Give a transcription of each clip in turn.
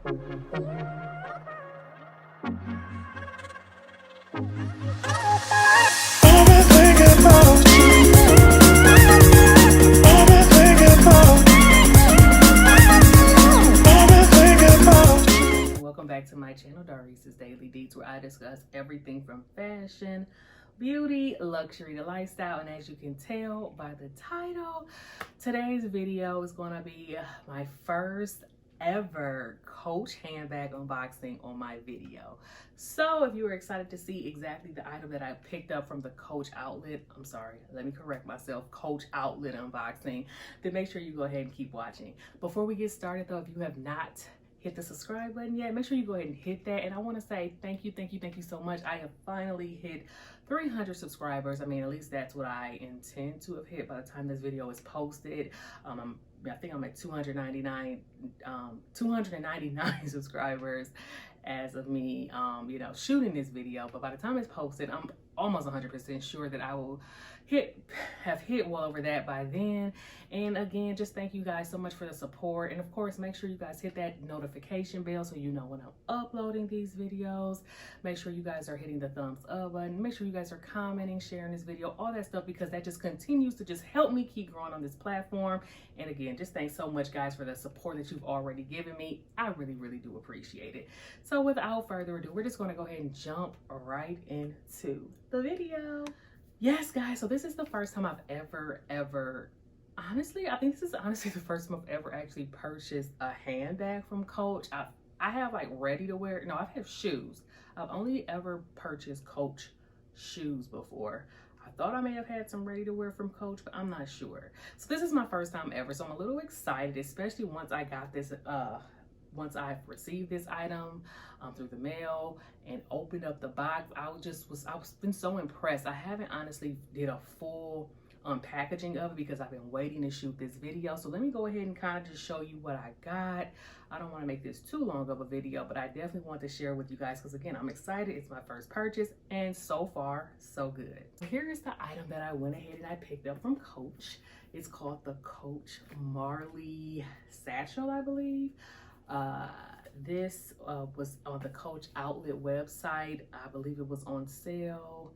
Welcome back to my channel, Darice's Daily Deets, where I discuss everything from fashion, beauty, luxury to lifestyle. And as you can tell by the title, today's video is going to be my first ever Coach handbag unboxing on my video. So if you were excited to see exactly the item that I picked up from the Coach outlet, I'm sorry, let me correct myself, Coach outlet unboxing, then make sure you go ahead and keep watching. Before we get started though, if you have not hit the subscribe button yet, make sure you go ahead and hit that. And I want to say thank you so much. I have finally hit 300 subscribers. I mean, at least that's what I intend to have hit by the time this video is posted. I think I'm at 299 subscribers as of me, shooting this video. But by the time it's posted, I'm almost 100% sure that I will have hit well over that by then. And again, just thank you guys so much for the support. And of course, make sure you guys hit that notification bell so you know when I'm uploading these videos. Make sure you guys are hitting the thumbs up button. Make sure you guys are commenting, sharing this video, all that stuff, because that just continues to just help me keep growing on this platform. And again, just thanks so much guys for the support that you've already given me. I really do appreciate it. So without further ado, we're just going to go ahead and jump right into the video. Yes, guys, so this is the first time I've ever, honestly, I think this is honestly the first time I've ever actually purchased a handbag from Coach. I have like ready to wear, no, I've had shoes. I've only ever purchased Coach shoes before. I thought I may have had some ready to wear from Coach, but I'm not sure. So this is my first time ever, so I'm a little excited, especially once I got this, once I've received this item through the mail and opened up the box. I've been so impressed. I haven't honestly did a full packaging of it because I've been waiting to shoot this video. So let me go ahead and kind of just show you what I got. I don't want to make this too long of a video, but I definitely want to share with you guys because again, I'm excited. It's my first purchase and so far, so good. Here is the item that I went ahead and I picked up from Coach. It's called the Coach Marley satchel, I believe. This was on the Coach outlet website. I believe it was on sale.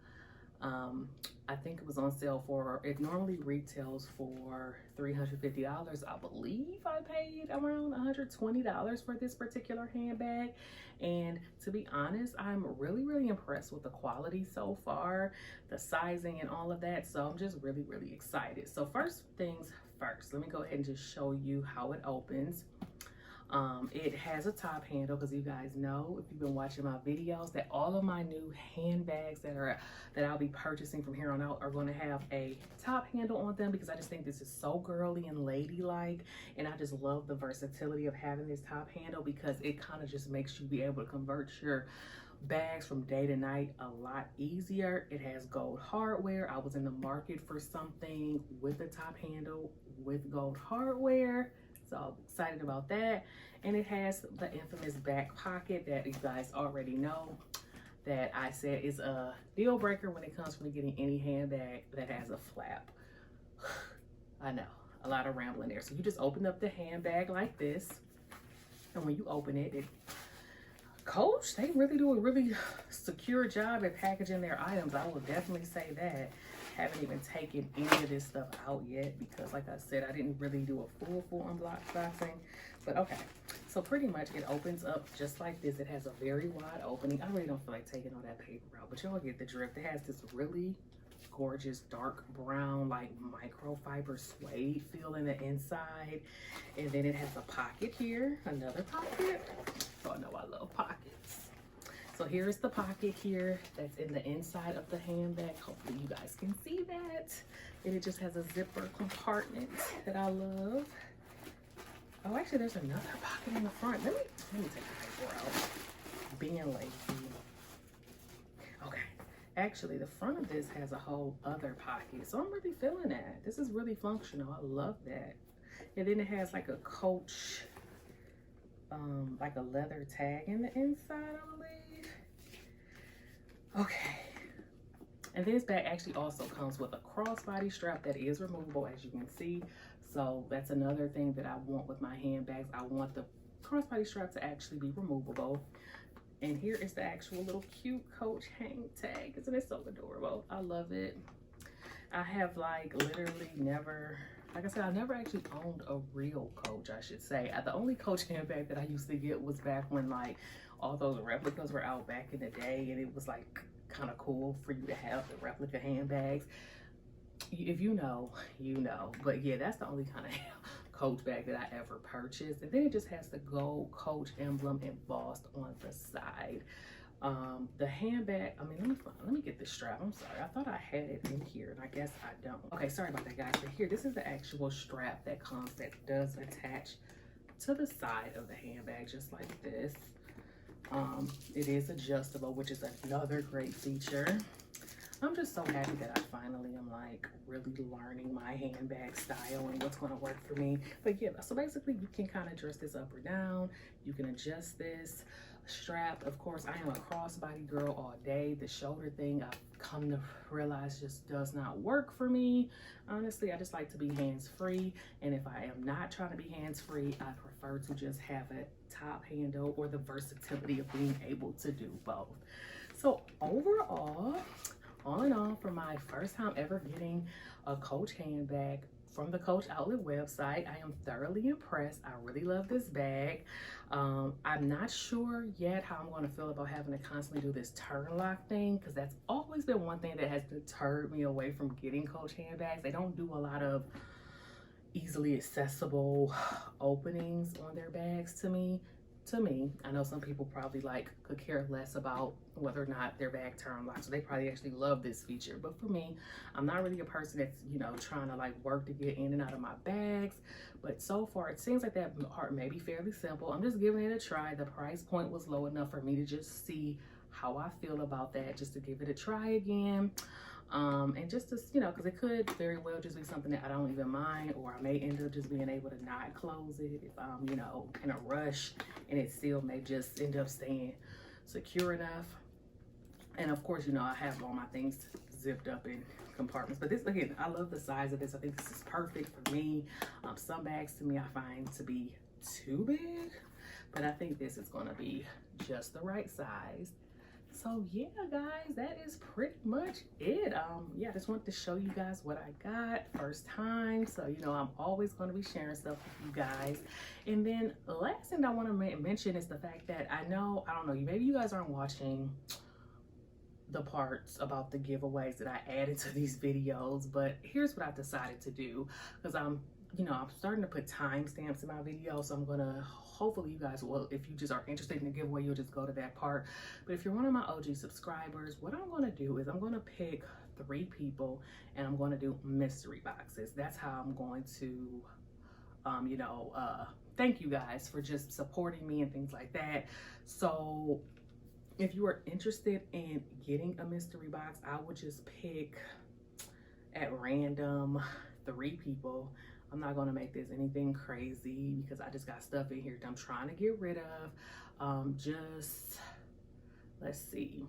I think it was on sale for, it normally retails for $350. I believe I paid around $120 for this particular handbag. And to be honest, I'm really impressed with the quality so far, the sizing and all of that. So I'm just really excited. So first things first, let me go ahead and just show you how it opens. It has a top handle because you guys know, if you've been watching my videos, that all of my new handbags that I'll be purchasing from here on out are going to have a top handle on them because I just think this is so girly and ladylike, and I just love the versatility of having this top handle because it kind of just makes you be able to convert your bags from day to night a lot easier. It has gold hardware. I was in the market for something with a top handle with gold hardware. So I'm excited about that. And it has the infamous back pocket that you guys already know that I said is a deal breaker when it comes to getting any handbag that has a flap. I know, a lot of rambling there. So you just open up the handbag like this. And when you open it, Coach, they really do a really secure job at packaging their items. I will definitely say that. Haven't even taken any of this stuff out yet because like I said, I didn't really do a full unboxing. But okay, so pretty much it opens up just like this. It has a very wide opening. I really don't feel like taking all that paper out, but y'all get the drift. It has this really gorgeous dark brown like microfiber suede feel in the inside, and then it has a pocket here, another pocket. Oh no, I love pockets. So here's the pocket here that's in the inside of the handbag. Hopefully you guys can see that. And it just has a zipper compartment that I love. Oh, actually there's another pocket in the front. Let me take the paper out. Being lazy. Okay, actually the front of this has a whole other pocket. So I'm really feeling that. This is really functional. I love that. And then it has like a Coach, like a leather tag in the inside, I believe. Okay, and this bag actually also comes with a crossbody strap that is removable, as you can see. So that's another thing that I want with my handbags. I want the crossbody strap to actually be removable. And here is the actual little cute Coach hang tag. Isn't it so adorable? I love it. I have like literally never, like I said, I never actually owned a real Coach, I should say. The only Coach handbag that I used to get was back when like all those replicas were out back in the day, and it was like kind of cool for you to have the replica handbags. If you know, you know. But yeah, that's the only kind of Coach bag that I ever purchased. And then it just has the gold Coach emblem embossed on the side. The handbag, I mean, let me get this strap. I'm sorry, I thought I had it in here, and I guess I don't. Okay, sorry about that, guys. But here, this is the actual strap that comes, that does attach to the side of the handbag, just like this. It is adjustable, which is another great feature. I'm just so happy that I finally am like really learning my handbag style and what's going to work for me. But yeah, so basically you can kind of dress this up or down. You can adjust this strap. Of course, I am a crossbody girl all day. The shoulder thing, I've come to realize, just does not work for me. Honestly, I just like to be hands-free. And if I am not trying to be hands-free, I prefer to just have a top handle or the versatility of being able to do both. So overall, all in all, for my first time ever getting a Coach handbag from the Coach outlet website, I am thoroughly impressed. I really love this bag. I'm not sure yet how I'm going to feel about having to constantly do this turn lock thing, because that's always been one thing that has deterred me away from getting Coach handbags. They don't do a lot of easily accessible openings on their bags to me. I know some people probably like could care less about whether or not their bag turn locks, so they probably actually love this feature. But for me, I'm not really a person that's, you know, trying to like work to get in and out of my bags. But so far, it seems like that part may be fairly simple. I'm just giving it a try. The price point was low enough for me to just see how I feel about that, just to give it a try again. And just to, you know, because it could very well just be something that I don't even mind, or I may end up just being able to not close it if I'm, you know, in a rush, and it still may just end up staying secure enough. And of course, you know, I have all my things zipped up in compartments. But this, again, I love the size of this. I think this is perfect for me. Some bags to me I find to be too big, but I think this is going to be just the right size. So yeah, guys, that is pretty much it. Yeah, I just wanted to show you guys what I got first time. So, you know, I'm always going to be sharing stuff with you guys. And then the last thing I want to mention is the fact that I don't know, maybe you guys aren't watching the parts about the giveaways that I added to these videos, but here's what I've decided to do, because I'm starting to put timestamps in my video. So I'm gonna, hopefully you guys will, if you just are interested in the giveaway, you'll just go to that part. But if you're one of my OG subscribers, what I'm gonna do is I'm gonna pick 3 people and I'm gonna do mystery boxes. That's how I'm going to, thank you guys for just supporting me and things like that. So if you are interested in getting a mystery box, I would just pick at random 3 people. I'm not gonna make this anything crazy because I just got stuff in here that I'm trying to get rid of. Let's see.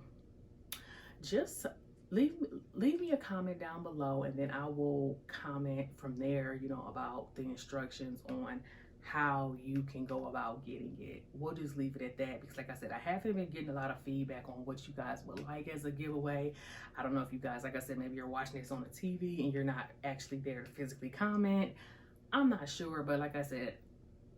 Just leave me a comment down below, and then I will comment from there, you know, about the instructions on how you can go about getting it. We'll just leave it at that, because like I said, I haven't been getting a lot of feedback on what you guys would like as a giveaway. I don't know if you guys, like I said, maybe you're watching this on the TV and you're not actually there to physically comment. I'm not sure, but like I said,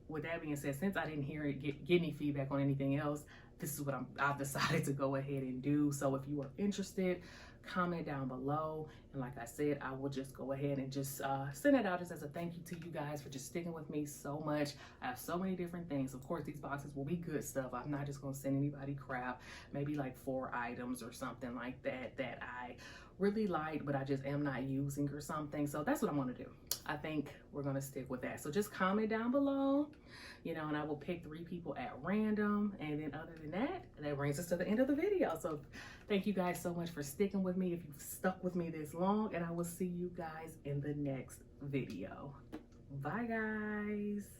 with that being said, since I didn't get any feedback on anything else, this is what I've decided to go ahead and do. So if you are interested, comment down below, and like I said, I will just go ahead and just send it out just as a thank you to you guys for just sticking with me so much. I have so many different things. Of course, these boxes will be good stuff. I'm not just gonna send anybody crap. Maybe like 4 items or something like that that I really like, but I just am not using or something. So that's what I'm gonna do. I think we're gonna stick with that. So just comment down below, you know, and I will pick 3 people at random. And then other than that, that brings us to the end of the video. So thank you guys so much for sticking with me, if you've stuck with me this long, and I will see you guys in the next video. Bye, guys.